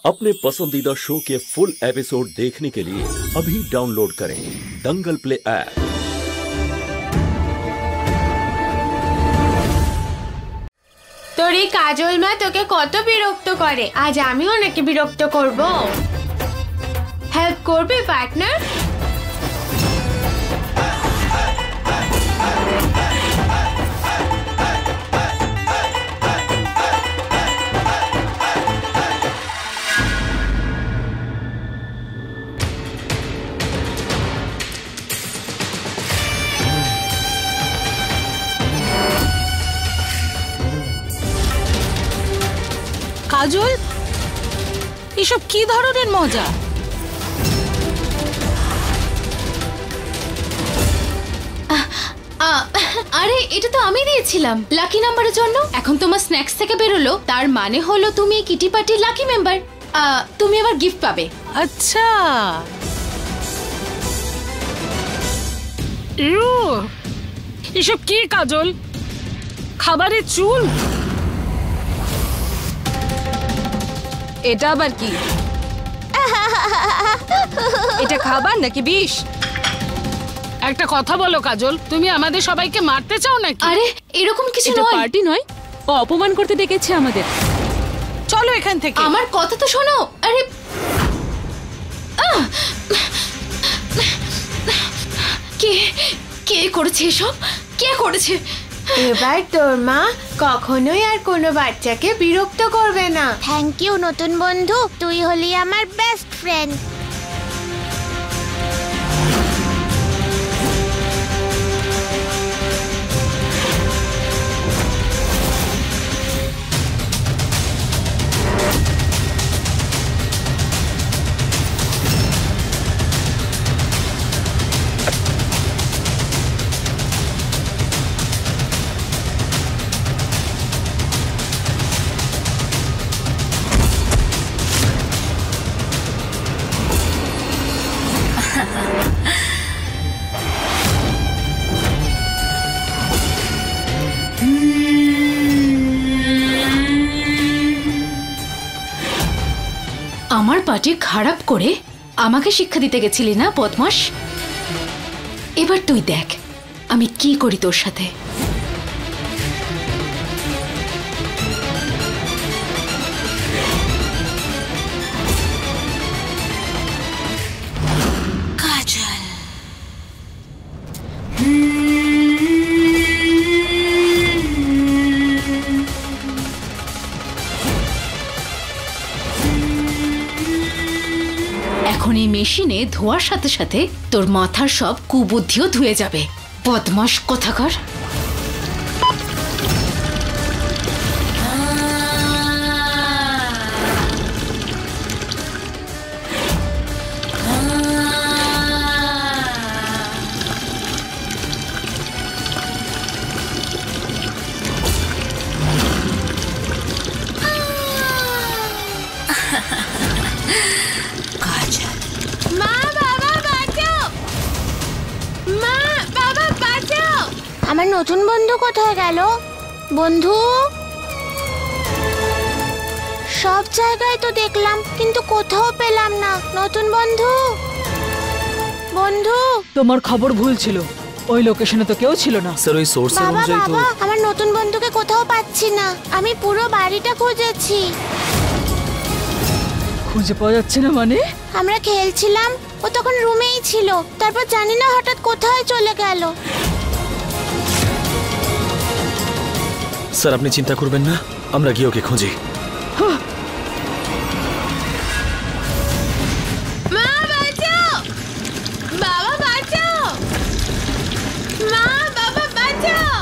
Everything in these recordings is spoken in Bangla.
अपने पसंदीदा शो के फुल एपिसोड देखने के लिए अभी डाउनलोड करें दंगल प्ले ऐप। তোর এই কাজল মা তোকে কত বিরক্ত করে, আজ আমিও নাকি বিরক্ত করব? হেল্প করবে পার্টনার? কাজল, এসব কি ধরনের মজা? আরে এটা তো আমি দিয়েছিলাম লাকি নাম্বারের জন্য। এখন তোমার স্ন্যাক্স থেকে বেরোলো, তার মানে হলো তুমি কিটি পার্টির লাকি মেম্বার। তুমি আবার গিফট পাবে। আচ্ছা, এসব কি কাজল? খাবারের চুল? এটা আবার কি? এটা খাবার নাকি বিষ? একটা কথা বলো কাজল, তুমি আমাদের সবাইকে মারতে চাও নাকি? আরে এরকম কিছু নয়, পার্টি নয়, ও অপমান করতে ডেকেছে আমাদের। চলো এখান থেকে। আমার কথা তো শোনো। আরে কে কে করেছে এসব? কে করেছে? এবার তোর মা কখনোই আর কোনো বাচ্চাকে বিরক্ত করবে না। থ্যাংক ইউ নতুন বন্ধু, তুই হলি আমার বেস্ট ফ্রেন্ড। আমার পার্টি খারাপ করে আমাকে শিক্ষা দিতে গেছিলি না বদমাশ? এবার তুই দেখ আমি কি করি তোর সাথে। কাজল, এখন এই মেশিনে ধোয়ার সাথে সাথে তোর মাথার সব কুবুদ্ধিও ধুয়ে যাবে। বদমাশ কোথাকার। মা বাবা বাঁচাও, মা বাবা বাঁচাও। আমার নতুন বন্ধু কোথায় গেল? বন্ধু, সব জায়গায় তো দেখলাম কিন্তু কোথাও পেলাম না। নতুন বন্ধু, বন্ধু। তোমার খবর ভুল ছিল, ওই লোকেশনে তো কেউ ছিল না। স্যার, ওই সোর্সের বাবা অনুযায়ী তো বাবা, আমার নতুন বন্ধুকে কোথাও পাচ্ছি না। আমি পুরো বাড়িটা খুঁজেছি। খুঁজে পাওয়া যাচ্ছে না মানে? আমরা খেলছিলাম, ও তখন রুমেই ছিল, তারপর জানি না হঠাৎ কোথায় চলে গেল। স্যার আপনি চিন্তা করবেন না, আমরা গিয়ে ওকে খুঁজি। মা বাঁচাও, বাবা বাঁচাও, মা বাবা বাঁচাও।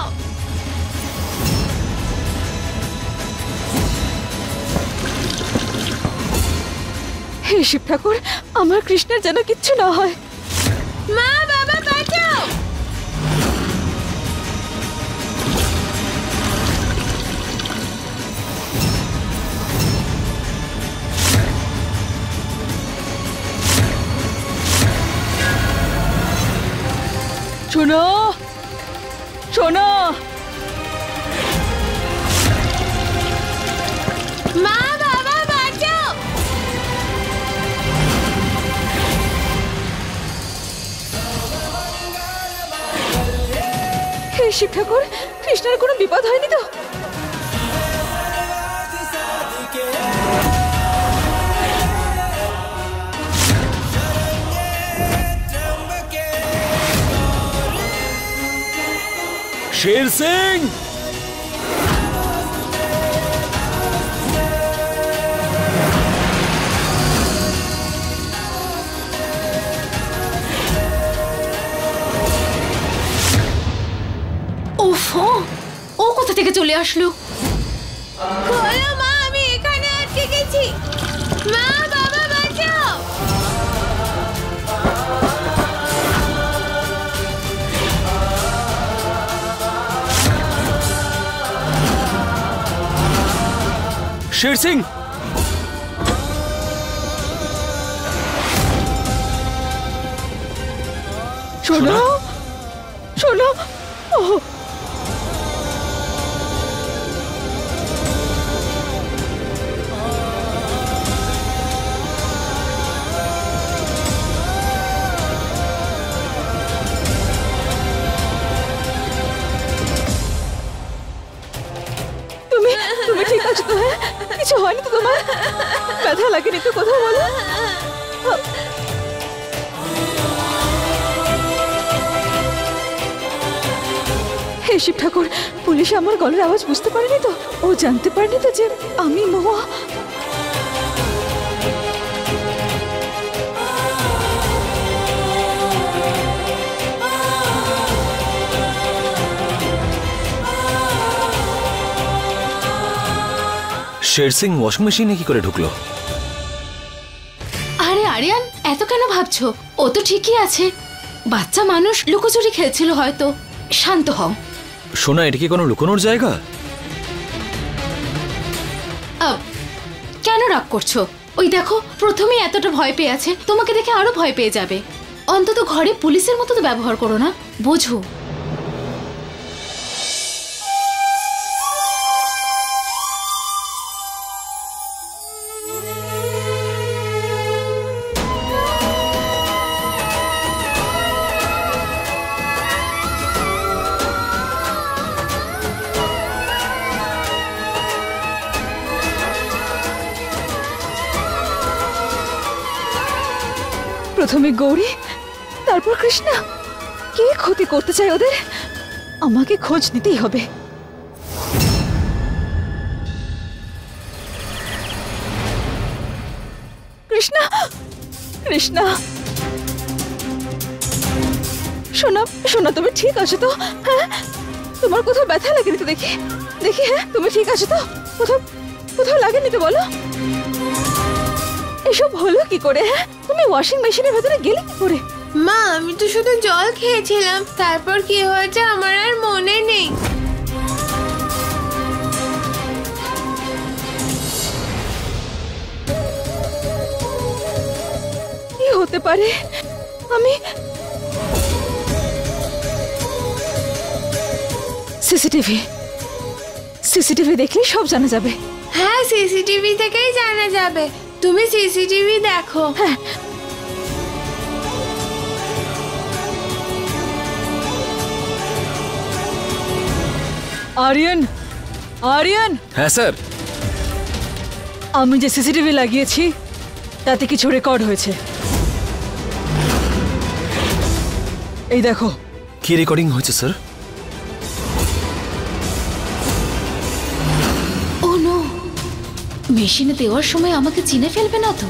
হে শিব ঠাকুর, আমার কৃষ্ণের যেন কিচ্ছু না হয়। মা বাবা বাঁচাও। শোনো শোনো, মা বাবা বাঁচাও, শিব ঠাকুর, কৃষ্ণের কোনো বিপদ হয়নি তো? शेर सिंह! উফ, ও কোথা থেকে চলে আসলো? খোলো মা, আমি এখানে আটকে গেছি। মা, বাবা বাঁচাও। शेर सिंह! শোনো, শোনো। তুমি ঠিক আছো তো? হ্যাঁ, কিছু হয়নি তো তোমার? ব্যথা লাগেনি তো? কথা বলো। হে শিব ঠাকুর, পুলিশ আমার গলার আওয়াজ বুঝতে পারেনি তো? ও জানতে পারেনি তো যে আমি মহুয়া? শের সিং ওয়াশিং মেশিনে কি করে ঢুকলো? আরে আরিয়ান, এত কেন ভাবছো? ও তো ঠিকই আছে। বাচ্চা মানুষ, লুকোচুরি খেলছিল হয়তো। শান্ত হও। সোনা, এটা কি কোনো লুকোনোর জায়গা? কেন রাগ করছো? ওই দেখো, প্রথমেই এতটা ভয় পেয়ে আছে, তোমাকে দেখে আরো ভয় পেয়ে যাবে। অন্তত ঘরে পুলিশের মতো তো ব্যবহার করো না, বোঝো। প্রথমে গৌরী, তারপর কৃষ্ণা। কে ক্ষতি করতে চায় ওদের? আমাকে খোঁজ নিতেই হবে। কৃষ্ণা, কৃষ্ণা, শোনা, শোনা, তুমি ঠিক আছো তো? হ্যাঁ, তোমার কোথাও ব্যথা লাগেনি তো? দেখি দেখি, হ্যাঁ তুমি ঠিক আছো তো? কোথাও কোথাও লাগেনি তো? বলো। এসব হলো কি করে? হ্যাঁ, তুমি ওয়াশিং মেশিনের ভেতরে গেলে কি করে? মা, আমি তো শুধু জল খেয়েছিলাম, তারপর কি হয়েছে আমার আর মনে নেই। কি হতে পারে? আমি সিসিটিভি সিসিটিভি দেখলে সব জানা যাবে। হ্যাঁ, সিসিটিভি থেকেই জানা যাবে। তুমি সিসিটিভি দেখো। হ্যাঁ, আরিয়ান, আরিয়ান। হ্যাঁ স্যার। আমি যে সিসিটিভি লাগিয়েছি তাতে কিছু রেকর্ড হয়েছে। এই দেখো। কি রেকর্ডিং হয়েছে স্যার? ও নো, মেশিনে দেওয়ার সময় আমাকে চিনে ফেলবে না তো?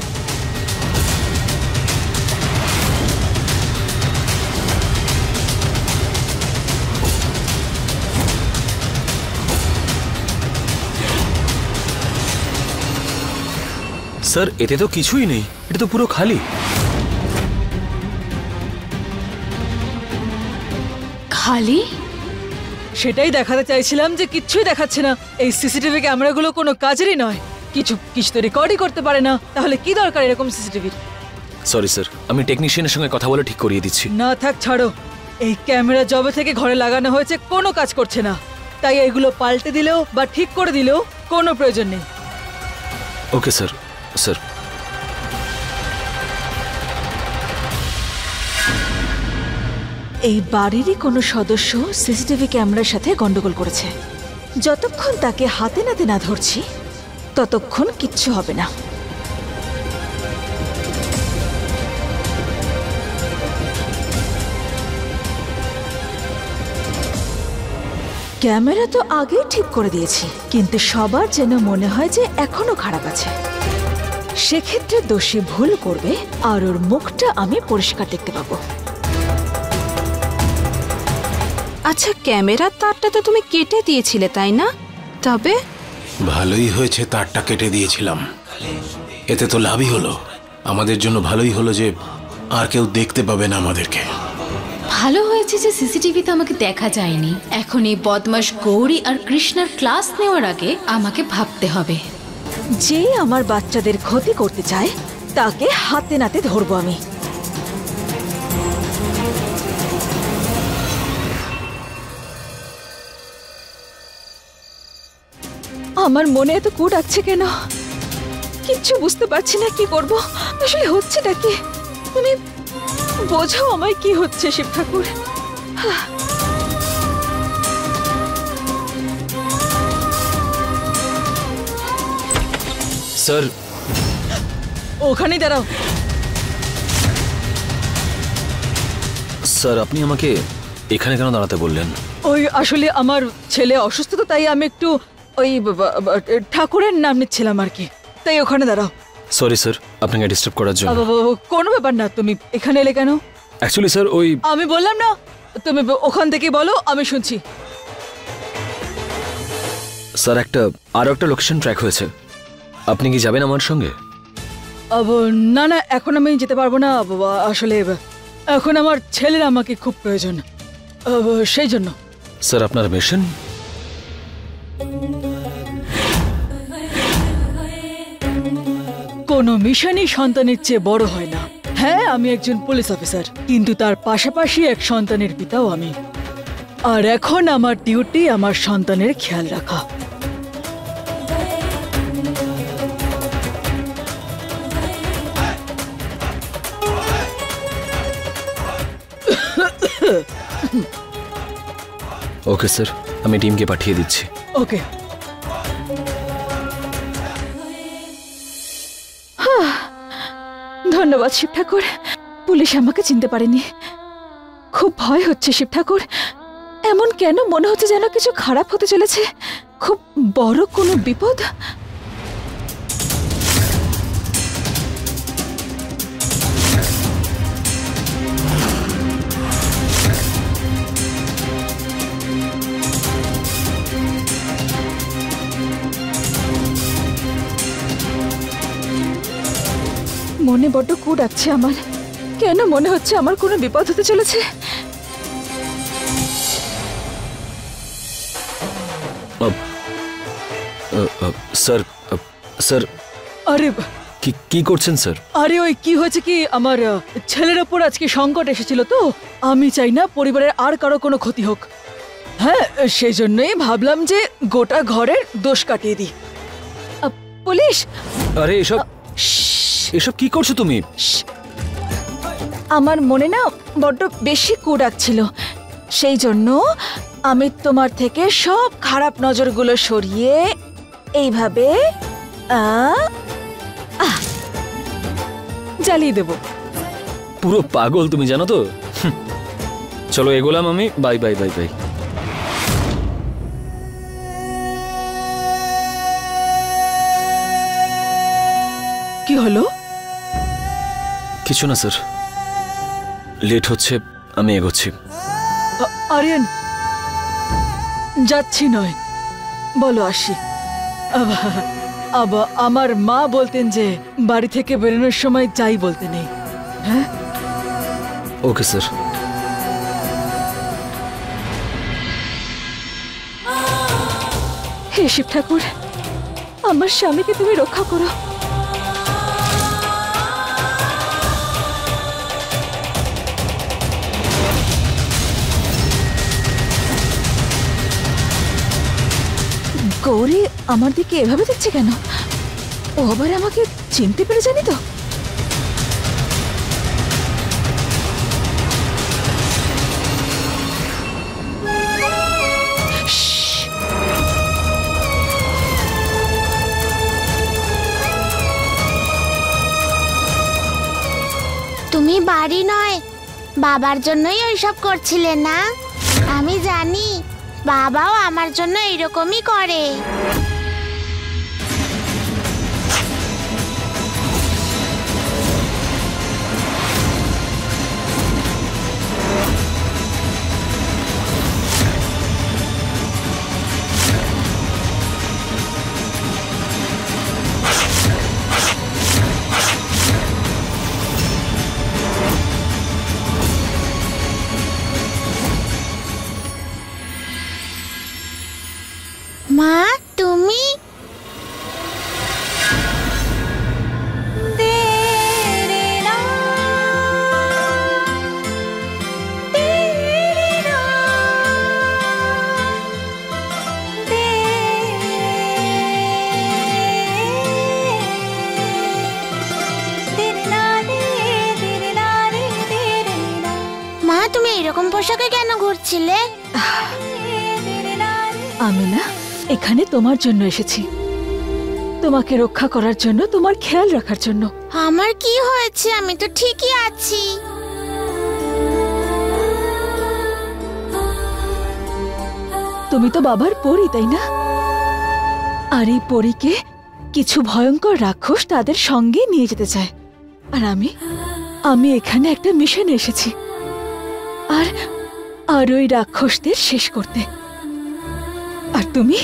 স্যার, এতে তো কিছুই নেই, এটা তো পুরো খালি। খালি? সেটাই দেখাতে চাইছিলাম যে কিচ্ছুই দেখাচ্ছে না। এই সিসিটিভি ক্যামেরাগুলো কোনো কাজেরই নয়, কিছু কিছু তো রেকর্ডই করতে পারে না। তাহলে কি দরকার এরকম সিসিটিভির? সরি স্যার, আমি টেকনিশিয়ানের সঙ্গে কথা বলে ঠিক করিয়ে দিচ্ছি। না থাক, ছাড়ো। এই ক্যামেরা যবে থেকে ঘরে লাগানো হয়েছে কোনো কাজ করছে না, তাই এগুলো পাল্টে দিলেও বা ঠিক করে দিলেও কোনো প্রয়োজন নেই। Okay sir. স্যার, এই বাড়িরই কোনো সদস্য সিসিটিভি ক্যামেরার সাথে গন্ডগোল করেছে। যতক্ষণ তাকে হাতে নাতে না ধরছি ততক্ষণ কিচ্ছু হবে না। ক্যামেরা তো আগেই ঠিক করে দিয়েছি, কিন্তু সবার যেন মনে হয় যে এখনো খারাপ আছে। সেক্ষেত্রে দোষী ভুল করবে আর ওর মুখটা আমি পরিষ্কার দেখতে পাবো। আচ্ছা, ক্যামেরার তারটা তো তুমি কেটে দিয়েছিলে তাই না? তবে ভালোই হয়েছে তারটা কেটে দিয়েছিলাম, এতে তো লাভই হলো। আমাদের জন্য ভালোই হলো যে আর কেউ দেখতে পাবে না আমাদেরকে। ভালো হয়েছে যে সিসিটিভিতে আমাকে দেখা যায়নি। এখন এই বদমাশ গৌরী আর কৃষ্ণার ক্লাস নেওয়ার আগে আমাকে ভাবতে হবে। যে আমার বাচ্চাদের ক্ষতি করতে চায় তাকে হাতে নাতে ধরবো আমি। আমার মনে এত কু ডাকছে কেন? কিচ্ছু বুঝতে পারছি না কি করব। আসলে হচ্ছেটা কি? তুমি বোঝাও আমায় কি হচ্ছে শিব ঠাকুর। স্যার, ওখানেই দাঁড়াও। স্যার আপনি আমাকে এখানে কেন দাঁড়াতে বললেন? ওই আসলে আমার ছেলে অসুস্থ, তো তাই আমি একটু ওই ঠাকুরের নাম নিচ্ছিলাম আর কি, তাই ওখানে দাঁড়াও। সরি স্যার, আপনাকে ডিস্টার্ব করার জন্য। কোনো ব্যাপার না, তুমি এখানে এলে কেন? অ্যাকচুয়ালি স্যার ওই আমি বললাম না, তুমি ওখান থেকে বলো, আমি শুনছি। স্যার আরো একটা লোকেশন ট্র্যাক হয়েছে, আপনি কি যাবেন আমার সঙ্গে? না না, এখন আমি যেতে পারবো না। আসলে এখন আমার ছেলের আমাকে খুব প্রয়োজন, সেই জন্য। স্যার আপনার মিশন? কোনো মিশনই সন্তানের চেয়ে বড় হয় না। হ্যাঁ, আমি একজন পুলিশ অফিসার, কিন্তু তার পাশাপাশি এক সন্তানের পিতাও আমি। আর এখন আমার ডিউটি আমার সন্তানের খেয়াল রাখা। ওকে স্যার, আমি টিমকে পাঠিয়ে দিচ্ছি। ওকে। ধন্যবাদ শিব ঠাকুর, পুলিশ আমাকে চিনতে পারেনি। খুব ভয় হচ্ছে শিব ঠাকুর। এমন কেন মনে হচ্ছে যেন কিছু খারাপ হতে চলেছে, খুব বড় কোনো বিপদ। মনে বড্ড কু ডাকছে আমার। কেন মনে হচ্ছে আমার কোনো বিপদ হতে চলেছে? স্যার স্যার আরে কি করছেন স্যার? আরে ওই কি হয়েছে কি, আমার ছেলের ওপর আজকে সংকট এসেছিল, তো আমি চাই না পরিবারের আর কারো কোনো ক্ষতি হোক। হ্যাঁ, সেই জন্যই ভাবলাম যে গোটা ঘরের দোষ কাটিয়ে দিই। পুলিশ! আরে এসব কি করছো তুমি? আমার মনে না বড্ড বেশি কু ডাকছিল, সেই জন্য আমি তোমার থেকে সব খারাপ নজরগুলো সরিয়ে এইভাবে জ্বালিয়ে দেব। পুরো পাগল তুমি, জানো তো। চলো এগোলাম আমি। Bye bye bye bye. কি হলো? কিছু না স্যার, লেট হচ্ছে, আমি এগোচ্ছি। আরিয়ান, যাচ্ছি নয়, বলো আসি। আমার মা বলতেন যে বাড়ি থেকে বেরোনোর সময় যাই বলতে নেই। হ্যাঁ, ওকে স্যার। হে শিব ঠাকুর, আমার স্বামীকে তুমি রক্ষা করো। গৌরী আমার দিকে এভাবে দেখছে কেন? ও আবার আমাকে চিনতে পেরে জানি তো। তুমি বাড়ি নয়, বাবার জন্যই ওইসব করছিলে না? আমি জানি বাবাও আমার জন্য এরকমই করে। মা, তুমি? মা, তুমি এরকম পোশাকে কেন ঘুরছিলে? আমি না এখানে তোমার জন্য এসেছি, তোমাকে রক্ষা করার জন্য, তোমার খেয়াল রাখার জন্য। আমার কি হয়েছে? আমি তো ঠিকই আছি। তুমি তো বাবার পরী, তাই না? আর এই পরীকে কিছু ভয়ঙ্কর রাক্ষস তাদের সঙ্গে নিয়ে যেতে চায়। আর আমি এখানে একটা মিশনে এসেছি, আর ওই রাক্ষসদের শেষ করতে। আর তুমি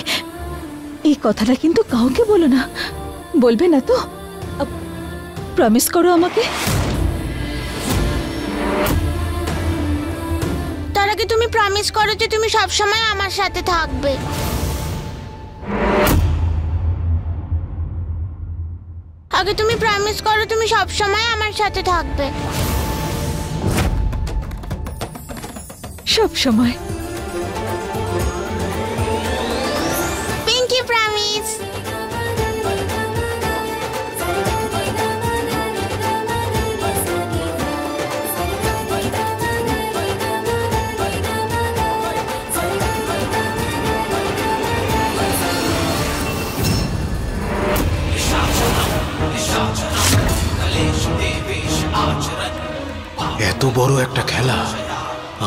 এই কথাটা কিন্তু কাউকে বলো না, বলবে না তো? প্রমিস করো আমাকে। তার আগে তুমি প্রমিস করো যে তুমি সবসময় আমার সাথে থাকবে। আগে তুমি প্রমিস করো তুমি সবসময় আমার সাথে থাকবে। সব সময়। Pinky promise. এত বড় একটা খেলা,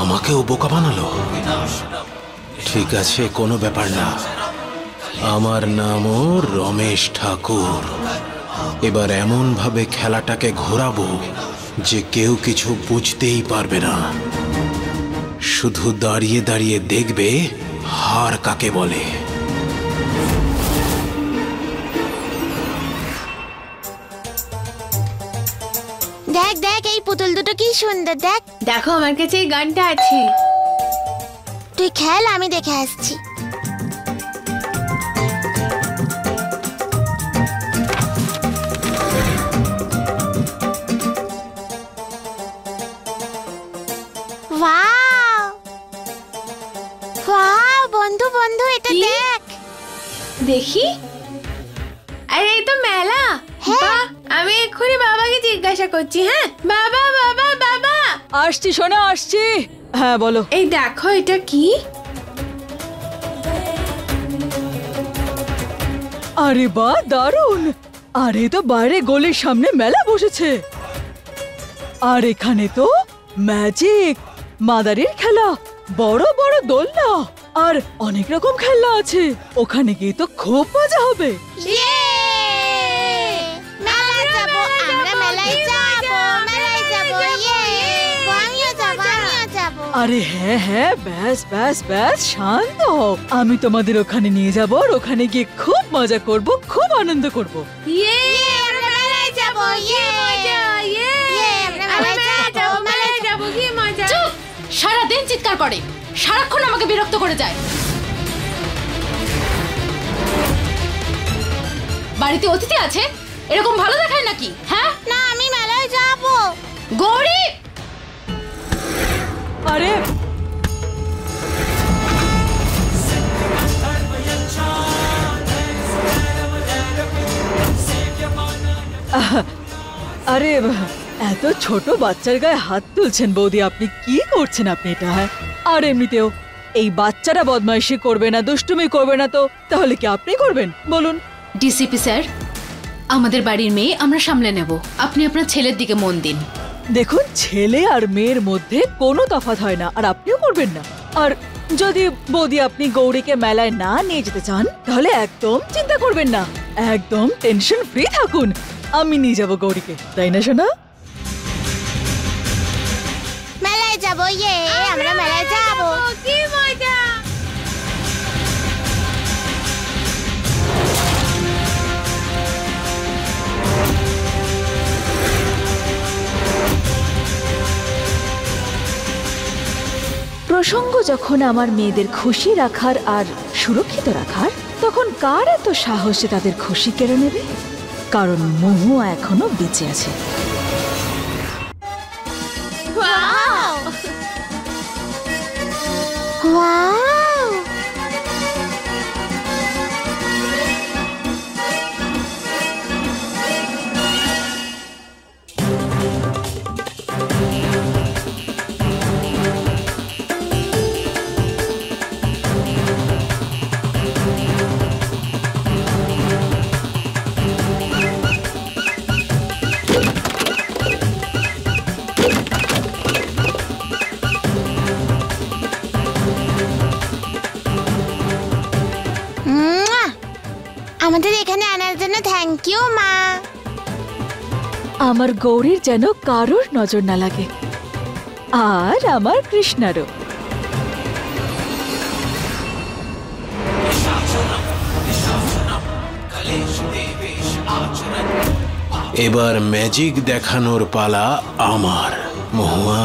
আমাকেও বোকা বানালো। ঠিক আছে, কোনো ব্যাপার না। আমার নামও রমেশ ঠাকুর। এবার এমন ভাবে খেলাটাকে ঘোরাবো যে কেউ কিছু বুঝতেই পারবে না। শুধু দাঁড়িয়ে দাঁড়িয়ে দেখবে হার কাকে বলে। দেখ দেখ, এই পুতুল দুটো কি সুন্দর। দেখ দেখো আমার কাছে এই গানটা আছে। তুই খেল, আমি দেখে আসছি। ওয়াও ওয়াও, বন্ধু বন্ধু এটা কি? দেখ। দেখি। আরে এই তো মেলা। হ্যাঁ। বাহ, আমি এক্ষুনি বাবাকে জিজ্ঞাসা করছি। হ্যাঁ বাবা, বাবা, বাবা। আসছি সোনা, আসছি। হ্যাঁ বলো। এই দেখো, এটা কি? আরে বাহ, দারুণ। আরে তো বাইরে গলির সামনে মেলা বসেছে, আর এখানে তো ম্যাজিক, মাদারির খেলা, বড় বড় দোলনা আর অনেক রকম খেলনা আছে। ওখানে গিয়ে তো খুব মজা হবে। ইয়ে! মেলায় যাবো, আমরা মেলায় যাবো, মেলায় যাবো। ইয়ে! আমিও যাবো, আমিও যাবো। আরে হ্যাঁ হ্যাঁ, ব্যাস ব্যাস ব্যাস, শান্ত হও। আমি তোমাদের ওখানে নিয়ে যাবো, আর ওখানে গিয়ে খুব মজা করব, খুব আনন্দ করব। ইয়ে! আমরা মেলায় যাবো। ইয়ে! ইয়ে! ইয়ে! আমরা মেলায় যাবো, মেলায় যাবো, কি মজা। চুপ! সারাদিন চিৎকার করে, সারাক্ষণ আমাকে বিরক্ত করে যায়। বাড়িতে অতিথি আছে, এরকম ভালো দেখায় নাকি? হ্যাঁ না, আমি মেলায় যাবো। গৌরী, আরে আরে এত ছোট বাচ্চার গায়ে হাত তুলছেন বৌদি, আপনি কি করছেন আপনি এটা? হ্যাঁ, আর এমনিতেও এই বাচ্চারা বদমাইশি করবে না, দুষ্টুমি করবে না, তো তাহলে কি আপনি করবেন বলুন? ডিসিপি স্যার, আমাদের বাড়ির মেয়ে আমরা সামলে নেব, আপনি আপনার ছেলের দিকে মন দিন। দেখুন, ছেলে আর মেয়ের মধ্যে কোনো তফাৎ হয় না, আর আপনিও করবেন না। আর যদি বৌদি আপনি গৌরীকে মেলায় না নিয়ে যেতে চান তাহলে একদম চিন্তা করবেন না, একদম টেনশন ফ্রি থাকুন। আমি নিয়ে যাব গৌরীকে, তাই না সোনা? মেলায় যাবো, আমরা মেলায় যাবো। কি মজা! প্রসঙ্গ যখন আমার মেয়েদের খুশি রাখার আর সুরক্ষিত রাখার, তখন কার এত সাহস যে তাদের খুশি কেড়ে নেবে? কারণ মহুয়া এখনো বেঁচে আছে। ওয়াও! ওয়াও! আমাদের এখানে আনার জন্য থ্যাংক ইউ মা। আমার গৌরীর যেন কারোর নজর না লাগে, আর আমার কৃষ্ণারও। এবার ম্যাজিক দেখানোর পালা আমার, মহুয়া।